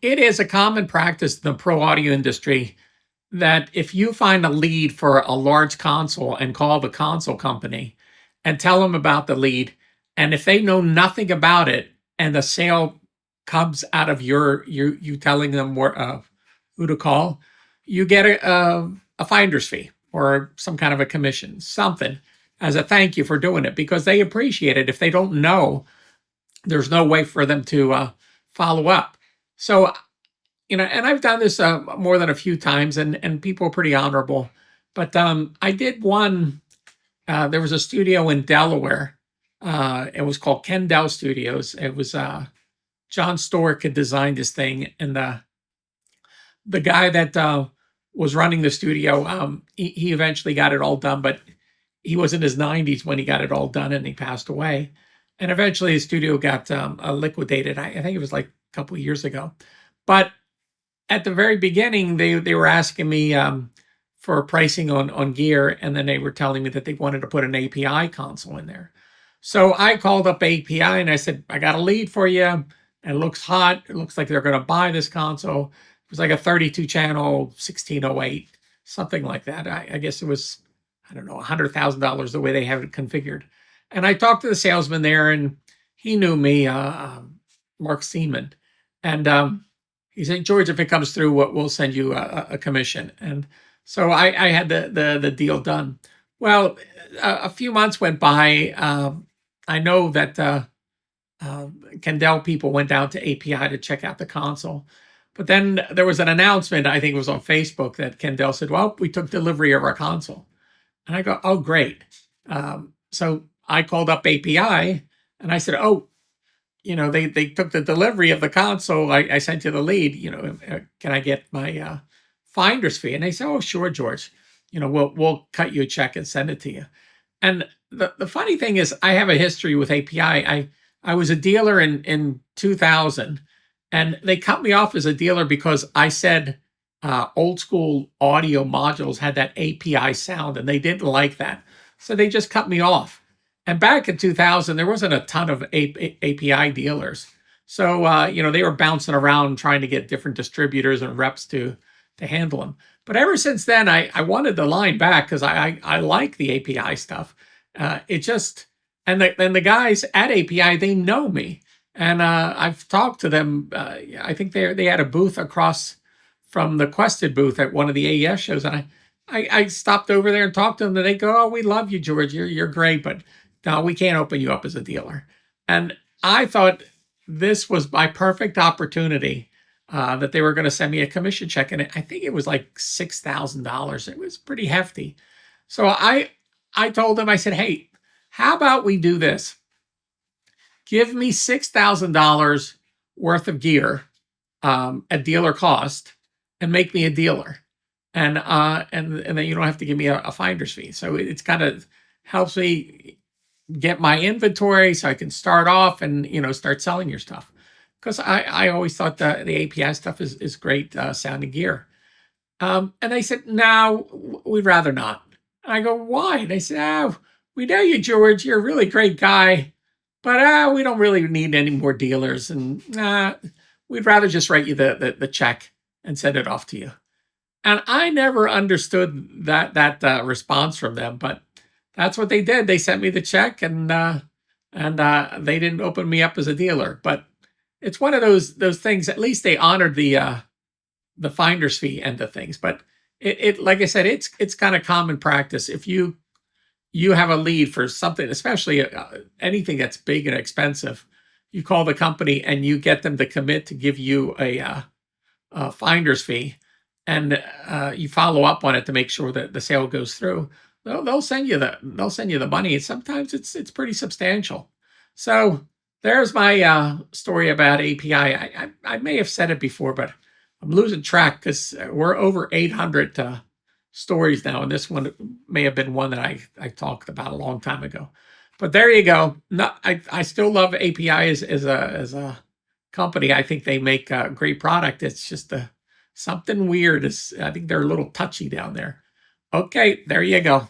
It is a common practice in the pro audio industry that if you find a lead for a large console and call the console company and tell them about the lead, and if they know nothing about it and the sale comes out of you telling them who to call, you get a finder's fee or some kind of a commission, something as a thank you for doing it because they appreciate it. If they don't know, there's no way for them to follow up. So and I've done this more than a few times, and people are pretty honorable. But I did one. There was a studio in Delaware. It was called Kendall Studios. It was John Stork had designed this thing, and the guy that was running the studio, he eventually got it all done, but he was in his 90s when he got it all done, and he passed away. And eventually, the studio got liquidated. I think it was like a couple of years ago, but at the very beginning, they were asking me for pricing on gear, and then they were telling me that they wanted to put an API console in there. So I called up API and I said, I got a lead for you. It looks hot. It looks like they're going to buy this console. It was like a 32 channel 1608, something like that. I guess it was, I don't know, $100,000 the way they have it configured. And I talked to the salesman there, and he knew me, Mark Seaman, and he said, George, if it comes through, we'll send you a commission. And so I had the deal done. Well, a few months went by. I know that Kendall people went down to API to check out the console. But then there was an announcement, I think it was on Facebook, that Kendall said, well, we took delivery of our console. And I go, oh, great. So I called up API and I said, oh, they took the delivery of the console. I sent you the lead. Can I get my finder's fee? And they said, oh, sure, George. We'll cut you a check and send it to you. And the funny thing is, I have a history with API. I was a dealer in 2000, and they cut me off as a dealer because I said old school audio modules had that API sound, and they didn't like that. So they just cut me off. And back in 2000, there wasn't a ton of API dealers. So, they were bouncing around trying to get different distributors and reps to handle them. But ever since then, I wanted the line back because I like the API stuff. And the guys at API, they know me. And I've talked to them. I think they had a booth across from the Quested booth at one of the AES shows. And I stopped over there and talked to them, and they go, oh, we love you, George. You're great, but no, we can't open you up as a dealer. And I thought this was my perfect opportunity that they were going to send me a commission check. And I think it was like $6,000. It was pretty hefty. So I told them, I said, hey, how about we do this? Give me $6,000 worth of gear at dealer cost and make me a dealer. And then you don't have to give me a finder's fee. So it's kind of helps me get my inventory so I can start off and start selling your stuff, because I always thought the API stuff is great sounding gear. And they said, no, we'd rather not. And I go, why? They said, oh, we know you, George. You're a really great guy, but we don't really need any more dealers, and we'd rather just write you the check and send it off to you. And I never understood that response from them, but that's what they did. They sent me the check, and they didn't open me up as a dealer. But it's one of those things. At least they honored the finder's fee end of things. But it like I said, it's kind of common practice. If you have a lead for something, especially anything that's big and expensive, you call the company and you get them to commit to give you a finder's fee, and you follow up on it to make sure that the sale goes through. They'll send you the money, and sometimes it's pretty substantial. So there's my story about API. I may have said it before, but I'm losing track because we're over 800 stories now, and this one may have been one that I talked about a long time ago. But there you go. No, I still love API as a company. I think they make a great product. It's just something weird. I think they're a little touchy down there. Okay, there you go.